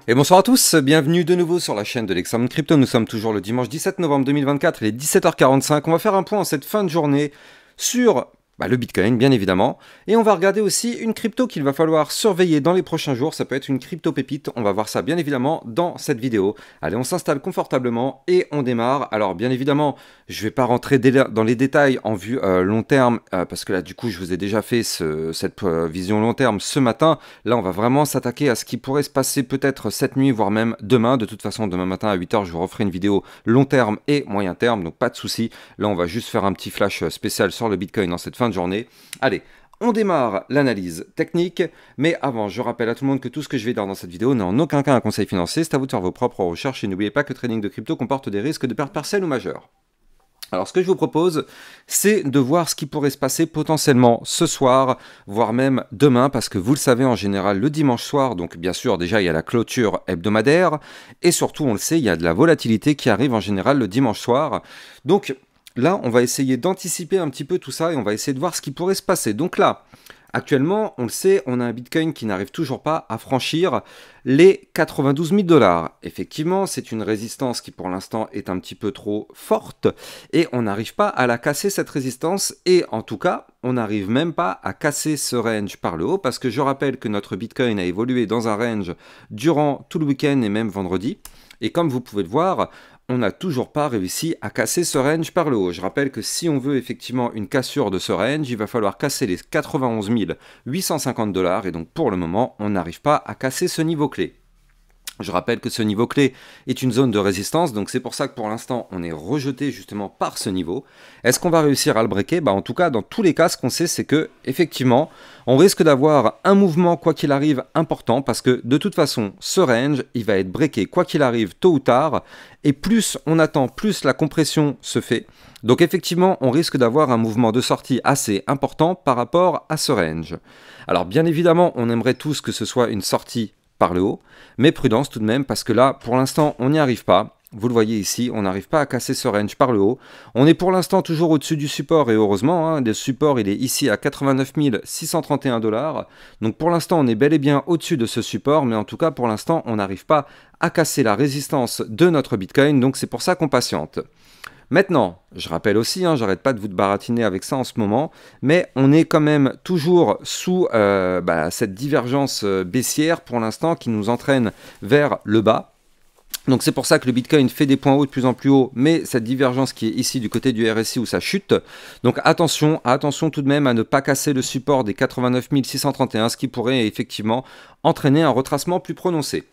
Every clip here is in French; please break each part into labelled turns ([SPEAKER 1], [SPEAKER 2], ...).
[SPEAKER 1] Et bonsoir à tous, bienvenue de nouveau sur la chaîne de l'Examen Crypto. Nous sommes toujours le dimanche 17 novembre 2024, il est 17h45. On va faire un point en cette fin de journée sur le Bitcoin, bien évidemment. Et on va regarder aussi une crypto qu'il va falloir surveiller dans les prochains jours. Ça peut être une crypto pépite. On va voir ça, bien évidemment, dans cette vidéo. Allez, on s'installe confortablement et on démarre. Alors, bien évidemment, je ne vais pas rentrer dans les détails en vue long terme, parce que là, du coup, je vous ai déjà fait cette vision long terme ce matin. Là, on va vraiment s'attaquer à ce qui pourrait se passer peut-être cette nuit, voire même demain. De toute façon, demain matin à 8h, je vous referai une vidéo long terme et moyen terme. Donc, pas de souci. Là, on va juste faire un petit flash spécial sur le Bitcoin en cette fin de journée. Allez, on démarre l'analyse technique, mais avant, je rappelle à tout le monde que tout ce que je vais dire dans cette vidéo n'est en aucun cas un conseil financier, c'est à vous de faire vos propres recherches et n'oubliez pas que le trading de crypto comporte des risques de perte partielle ou majeure. Alors ce que je vous propose, c'est de voir ce qui pourrait se passer potentiellement ce soir, voire même demain, parce que vous le savez en général le dimanche soir, donc bien sûr déjà il y a la clôture hebdomadaire, et surtout on le sait, il y a de la volatilité qui arrive en général le dimanche soir. Donc là, on va essayer d'anticiper un petit peu tout ça et on va essayer de voir ce qui pourrait se passer. Donc là, actuellement, on le sait, on a un Bitcoin qui n'arrive toujours pas à franchir les 92 000 $. Effectivement, c'est une résistance qui pour l'instant est un petit peu trop forte et on n'arrive pas à la casser cette résistance et en tout cas, on n'arrive même pas à casser ce range par le haut parce que je rappelle que notre Bitcoin a évolué dans un range durant tout le week-end et même vendredi. Et comme vous pouvez le voir, on n'a toujours pas réussi à casser ce range par le haut. Je rappelle que si on veut effectivement une cassure de ce range, il va falloir casser les 91 850 $. Et donc pour le moment, on n'arrive pas à casser ce niveau clé. Je rappelle que ce niveau clé est une zone de résistance, donc c'est pour ça que pour l'instant, on est rejeté justement par ce niveau. Est-ce qu'on va réussir à le breaker? En tout cas, dans tous les cas, ce qu'on sait, c'est que effectivement, on risque d'avoir un mouvement, quoi qu'il arrive, important, parce que de toute façon, ce range, il va être breaké, quoi qu'il arrive, tôt ou tard, et plus on attend, plus la compression se fait. Donc effectivement, on risque d'avoir un mouvement de sortie assez important par rapport à ce range. Alors bien évidemment, on aimerait tous que ce soit une sortie par le haut, mais prudence tout de même, parce que là, pour l'instant, on n'y arrive pas. Vous le voyez ici, on n'arrive pas à casser ce range par le haut. On est pour l'instant toujours au-dessus du support, et heureusement, le support, il est ici à 89 631 $. Donc pour l'instant, on est bel et bien au-dessus de ce support, mais en tout cas, pour l'instant, on n'arrive pas à casser la résistance de notre Bitcoin, donc c'est pour ça qu'on patiente. Maintenant, je rappelle aussi, j'arrête pas de vous baratiner avec ça en ce moment, mais on est quand même toujours sous cette divergence baissière pour l'instant qui nous entraîne vers le bas. Donc c'est pour ça que le Bitcoin fait des points hauts de plus en plus haut, mais cette divergence qui est ici du côté du RSI où ça chute. Donc attention tout de même à ne pas casser le support des 89 631, ce qui pourrait effectivement entraîner un retracement plus prononcé.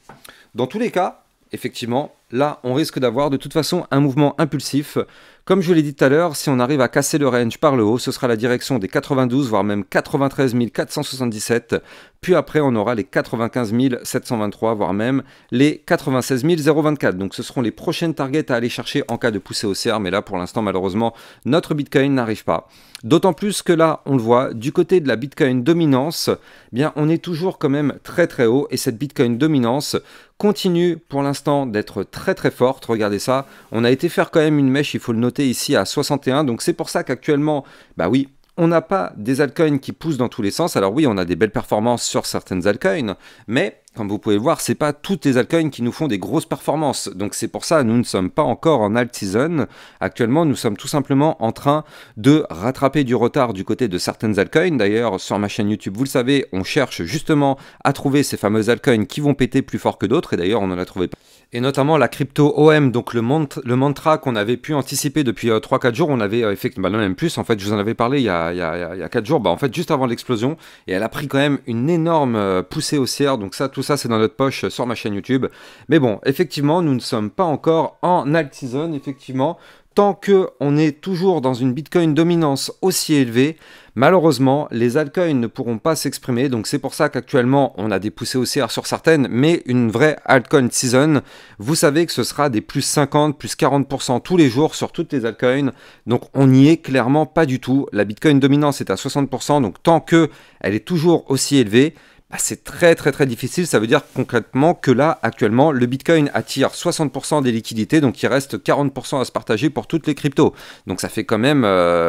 [SPEAKER 1] Dans tous les cas, effectivement, là, on risque d'avoir de toute façon un mouvement impulsif. Comme je vous l'ai dit tout à l'heure, si on arrive à casser le range par le haut, ce sera la direction des 92, voire même 93 477. Puis après, on aura les 95 723, voire même les 96 024. Donc ce seront les prochaines targets à aller chercher en cas de poussée haussière. Mais là, pour l'instant, malheureusement, notre Bitcoin n'arrive pas. D'autant plus que là, on le voit, du côté de la Bitcoin dominance, bien, on est toujours quand même très très haut. Et cette Bitcoin dominance continue pour l'instant d'être très très forte. Regardez ça, on a été faire quand même une mèche, il faut le noter ici à 61. Donc c'est pour ça qu'actuellement, oui, on n'a pas des altcoins qui poussent dans tous les sens. Alors oui, on a des belles performances sur certaines altcoins, mais comme vous pouvez le voir, c'est pas toutes les altcoins qui nous font des grosses performances. Donc c'est pour ça, nous ne sommes pas encore en alt season. Actuellement, nous sommes tout simplement en train de rattraper du retard du côté de certaines altcoins. D'ailleurs, sur ma chaîne YouTube, vous le savez, on cherche justement à trouver ces fameuses altcoins qui vont péter plus fort que d'autres. Et d'ailleurs, on en a trouvé pas. Et notamment la crypto OM, donc le mantra qu'on avait pu anticiper depuis 3-4 jours, on avait effectivement, même plus, en fait, je vous en avais parlé il y a 4 jours, en fait, juste avant l'explosion, et elle a pris quand même une énorme poussée haussière, donc ça, tout ça, c'est dans notre poche sur ma chaîne YouTube. Mais bon, effectivement, nous ne sommes pas encore en alt season, effectivement, tant qu'on est toujours dans une Bitcoin dominance aussi élevée, malheureusement, les altcoins ne pourront pas s'exprimer. Donc c'est pour ça qu'actuellement, on a des poussées haussières sur certaines, mais une vraie altcoin season, vous savez que ce sera des plus 50, plus 40% tous les jours sur toutes les altcoins. Donc on n'y est clairement pas du tout. La Bitcoin dominance est à 60%, donc tant qu'elle est toujours aussi élevée, bah, c'est très très très difficile. Ça veut dire concrètement que là, actuellement, le Bitcoin attire 60% des liquidités, donc il reste 40% à se partager pour toutes les cryptos. Donc ça fait quand même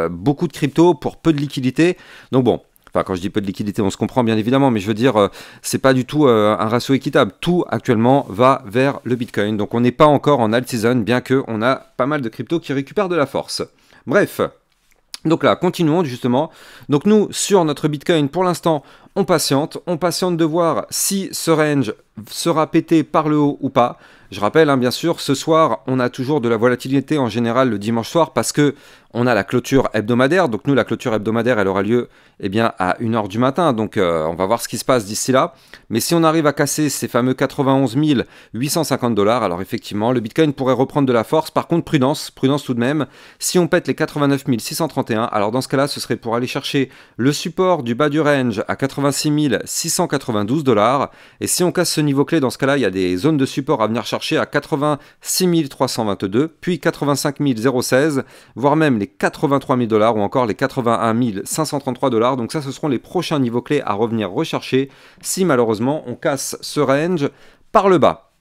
[SPEAKER 1] beaucoup de cryptos pour peu de liquidités. Donc bon, enfin quand je dis peu de liquidités, on se comprend bien évidemment, mais je veux dire, c'est pas du tout un ratio équitable. Tout actuellement va vers le Bitcoin. Donc on n'est pas encore en alt season, bien qu'on a pas mal de cryptos qui récupèrent de la force. Bref. Donc là, continuons justement. Donc nous, sur notre Bitcoin, pour l'instant, on patiente de voir si ce range sera pété par le haut ou pas. Je rappelle, bien sûr, ce soir, on a toujours de la volatilité en général le dimanche soir parce que on a la clôture hebdomadaire. Donc nous, la clôture hebdomadaire, elle aura lieu à 1h du matin. Donc on va voir ce qui se passe d'ici là. Mais si on arrive à casser ces fameux 91 850 $, alors effectivement, le Bitcoin pourrait reprendre de la force. Par contre, prudence tout de même. Si on pète les 89 631, alors dans ce cas-là, ce serait pour aller chercher le support du bas du range à 86 692 $. Et si on casse ce niveau clé, dans ce cas-là, il y a des zones de support à venir chercher à 86 322, puis 85 016, voire même les 83 000 $ ou encore les 81 533 $. Donc ça, ce seront les prochains niveaux clés à revenir rechercher si malheureusement on casse ce range par le bas.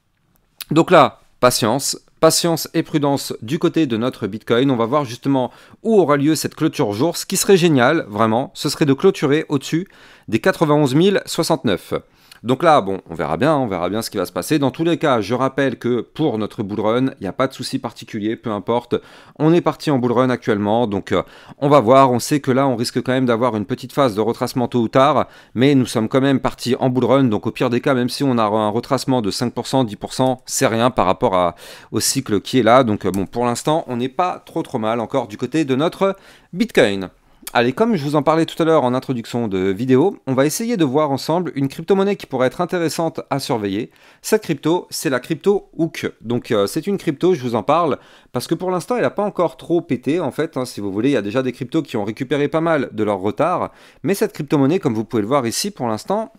[SPEAKER 1] Donc là, patience et prudence du côté de notre Bitcoin. On va voir justement où aura lieu cette clôture jour. Ce qui serait génial, vraiment, ce serait de clôturer au-dessus des 91 069. Donc là, bon, on verra bien ce qui va se passer. Dans tous les cas, je rappelle que pour notre bull run, il n'y a pas de souci particulier, peu importe. On est parti en bull run actuellement, donc on va voir. On sait que là, on risque quand même d'avoir une petite phase de retracement tôt ou tard, mais nous sommes quand même partis en bull run, donc au pire des cas, même si on a un retracement de 5%, 10%, c'est rien par rapport au cycle qui est là. Donc bon, pour l'instant, on n'est pas trop mal encore du côté de notre Bitcoin. Allez, comme je vous en parlais tout à l'heure en introduction de vidéo, on va essayer de voir ensemble une crypto-monnaie qui pourrait être intéressante à surveiller. Cette crypto, c'est la crypto Hook. Donc c'est une crypto, je vous en parle, parce que pour l'instant, elle n'a pas encore trop pété, en fait. Si vous voulez, il y a déjà des cryptos qui ont récupéré pas mal de leur retard. Mais cette crypto-monnaie, comme vous pouvez le voir ici, pour l'instant,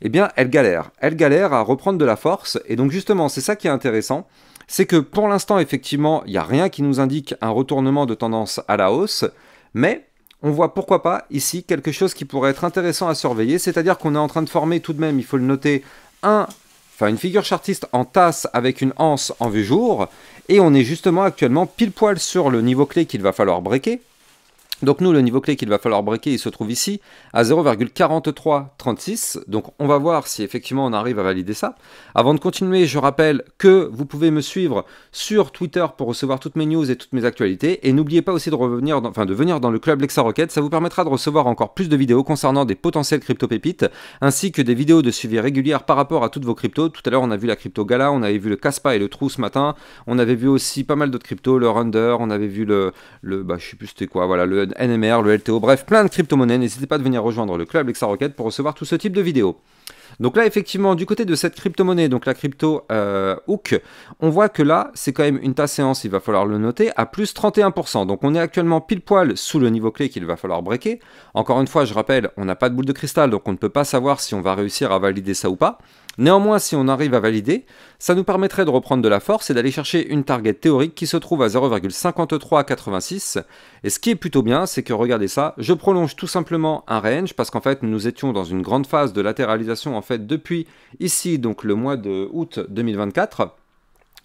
[SPEAKER 1] eh bien, elle galère. Elle galère à reprendre de la force. Et donc justement, c'est ça qui est intéressant. C'est que pour l'instant, effectivement, il n'y a rien qui nous indique un retournement de tendance à la hausse. Mais on voit pourquoi pas ici quelque chose qui pourrait être intéressant à surveiller, c'est-à-dire qu'on est en train de former tout de même, il faut le noter, une figure chartiste en tasse avec une anse en vue jour, et on est justement actuellement pile poil sur le niveau clé qu'il va falloir breaker. Donc nous, le niveau clé qu'il va falloir breaker, il se trouve ici à 0,4336. Donc on va voir si effectivement on arrive à valider ça. Avant de continuer, je rappelle que vous pouvez me suivre sur Twitter pour recevoir toutes mes news et toutes mes actualités. Et n'oubliez pas aussi de venir dans le club Lexa Rocket. Ça vous permettra de recevoir encore plus de vidéos concernant des potentielles crypto-pépites, ainsi que des vidéos de suivi régulières par rapport à toutes vos cryptos. Tout à l'heure, on a vu la crypto Gala, on avait vu le Kaspa et le True ce matin. On avait vu aussi pas mal d'autres cryptos, le Runder, on avait vu je sais plus c'était quoi, voilà, le NMR, le LTO, bref, plein de crypto-monnaies. N'hésitez pas à venir rejoindre le club Lexa Rocket pour recevoir tout ce type de vidéos. Donc là, effectivement, du côté de cette crypto-monnaie, donc la crypto Hook, on voit que là, c'est quand même une tasse séance, il va falloir le noter, à plus 31%. Donc on est actuellement pile poil sous le niveau clé qu'il va falloir breaker. Encore une fois, je rappelle, on n'a pas de boule de cristal, donc on ne peut pas savoir si on va réussir à valider ça ou pas. Néanmoins, si on arrive à valider, ça nous permettrait de reprendre de la force et d'aller chercher une target théorique qui se trouve à 0,5386. Et ce qui est plutôt bien, c'est que, regardez ça, je prolonge tout simplement un range, parce qu'en fait, nous étions dans une grande phase de latéralisation, en fait, depuis ici, donc le mois de août 2024.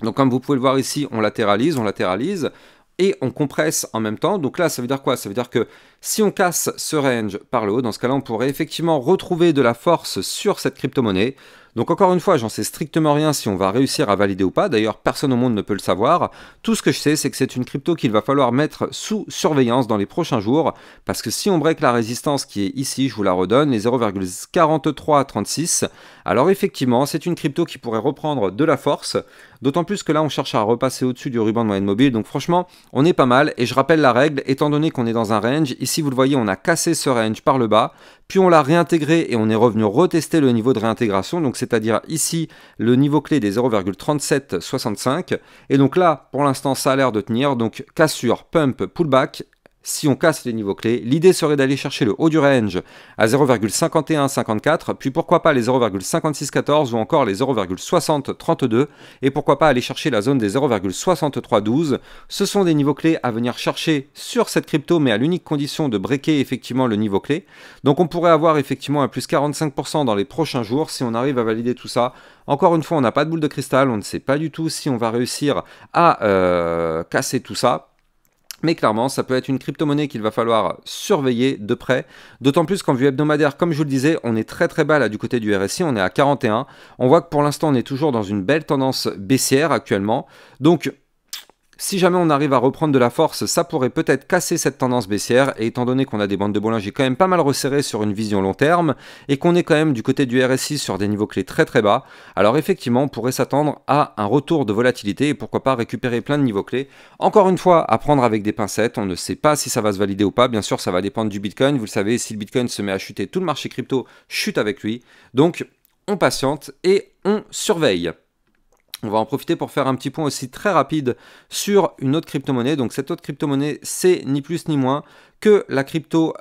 [SPEAKER 1] Donc comme vous pouvez le voir ici, on latéralise, et on compresse en même temps. Donc là, ça veut dire quoi? Ça veut dire que si on casse ce range par le haut, dans ce cas-là, on pourrait effectivement retrouver de la force sur cette crypto-monnaie. Donc encore une fois, j'en sais strictement rien si on va réussir à valider ou pas. D'ailleurs, personne au monde ne peut le savoir. Tout ce que je sais, c'est que c'est une crypto qu'il va falloir mettre sous surveillance dans les prochains jours. Parce que si on break la résistance qui est ici, je vous la redonne, les 0,4336, alors effectivement, c'est une crypto qui pourrait reprendre de la force. D'autant plus que là, on cherche à repasser au-dessus du ruban de moyenne mobile. Donc franchement, on est pas mal. Et je rappelle la règle, étant donné qu'on est dans un range, ici vous le voyez, on a cassé ce range par le bas, puis on l'a réintégré et on est revenu retester le niveau de réintégration. Donc c'est-à-dire ici le niveau clé des 0,3765. Et donc là, pour l'instant, ça a l'air de tenir. Donc cassure, pump, pullback. si on casse les niveaux clés. L'idée serait d'aller chercher le haut du range à 0,5154, puis pourquoi pas les 0,5614 ou encore les 0,6032, et pourquoi pas aller chercher la zone des 0,6312. Ce sont des niveaux clés à venir chercher sur cette crypto, mais à l'unique condition de breaker effectivement le niveau clé. Donc on pourrait avoir effectivement un plus 45% dans les prochains jours si on arrive à valider tout ça. Encore une fois, on n'a pas de boule de cristal, on ne sait pas du tout si on va réussir à casser tout ça. Mais clairement, ça peut être une crypto-monnaie qu'il va falloir surveiller de près. D'autant plus qu'en vue hebdomadaire, comme je vous le disais, on est très très bas là du côté du RSI, on est à 41. On voit que pour l'instant, on est toujours dans une belle tendance baissière actuellement. Donc, si jamais on arrive à reprendre de la force, ça pourrait peut-être casser cette tendance baissière. Et étant donné qu'on a des bandes de Bollinger quand même pas mal resserrées sur une vision long terme, et qu'on est quand même du côté du RSI sur des niveaux clés très très bas, alors effectivement on pourrait s'attendre à un retour de volatilité et pourquoi pas récupérer plein de niveaux clés. Encore une fois, à prendre avec des pincettes, on ne sait pas si ça va se valider ou pas. Bien sûr, ça va dépendre du Bitcoin. Vous le savez, si le Bitcoin se met à chuter, tout le marché crypto chute avec lui. Donc on patiente et on surveille. On va en profiter pour faire un petit point aussi très rapide sur une autre crypto-monnaie. Donc cette autre crypto-monnaie, c'est ni plus ni moins que la crypto,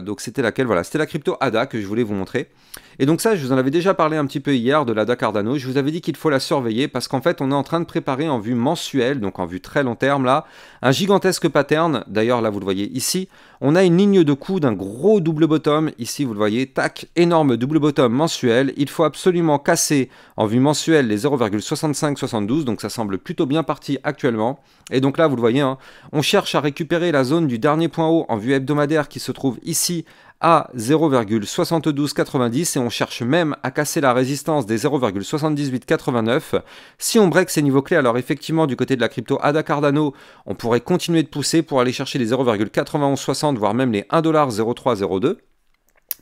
[SPEAKER 1] donc c'était laquelle? Voilà, c'était la crypto ADA que je voulais vous montrer. Et donc ça, je vous en avais déjà parlé un petit peu hier de l'ADA Cardano. Je vous avais dit qu'il faut la surveiller parce qu'en fait, on est en train de préparer en vue mensuelle, donc en vue très long terme là, un gigantesque pattern. D'ailleurs, là, vous le voyez ici. On a une ligne de coup d'un gros double bottom. Ici, vous le voyez, tac, énorme double bottom mensuel. Il faut absolument casser en vue mensuelle les 0,6572. Donc ça semble plutôt bien parti actuellement. Et donc là, vous le voyez, hein, on cherche à récupérer la zone du dernier point haut en vue hebdomadaire qui se trouve ici à 0,7290 et on cherche même à casser la résistance des 0,7889. Si on break ces niveaux clés, alors effectivement du côté de la crypto ADA Cardano, on pourrait continuer de pousser pour aller chercher les 0,9160 voire même les 1,0302.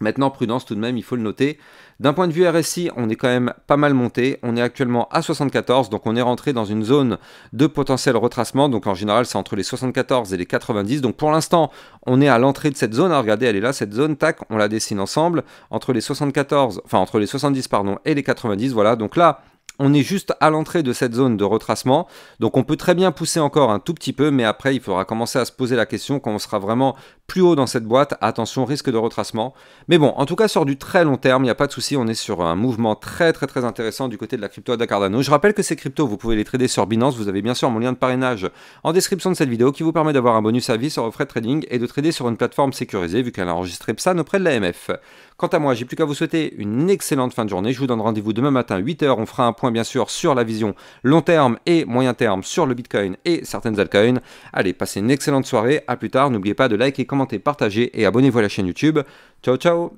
[SPEAKER 1] Maintenant, prudence tout de même, il faut le noter. D'un point de vue RSI, on est quand même pas mal monté. On est actuellement à 74, donc on est rentré dans une zone de potentiel retracement. Donc en général, c'est entre les 74 et les 90. Donc pour l'instant, on est à l'entrée de cette zone. Regardez, elle est là, cette zone. Tac, on la dessine ensemble. Entre les 74, enfin entre les 70, pardon, et les 90. Voilà, donc là, on est juste à l'entrée de cette zone de retracement, donc on peut très bien pousser encore un tout petit peu, mais après il faudra commencer à se poser la question quand on sera vraiment plus haut dans cette boîte, attention risque de retracement. Mais bon, en tout cas sur du très long terme, il n'y a pas de souci, on est sur un mouvement très intéressant du côté de la crypto ADA Cardano. Je rappelle que ces cryptos, vous pouvez les trader sur Binance, vous avez bien sûr mon lien de parrainage en description de cette vidéo qui vous permet d'avoir un bonus à vie sur vos frais de trading et de trader sur une plateforme sécurisée vu qu'elle a enregistré PSAN auprès de l'AMF. Quant à moi, j'ai plus qu'à vous souhaiter une excellente fin de journée. Je vous donne rendez-vous demain matin 8 h. On fera un point bien sûr sur la vision long terme et moyen terme sur le Bitcoin et certaines altcoins. Allez, passez une excellente soirée. À plus tard. N'oubliez pas de liker, commenter, partager et abonnez-vous à la chaîne YouTube. Ciao, ciao!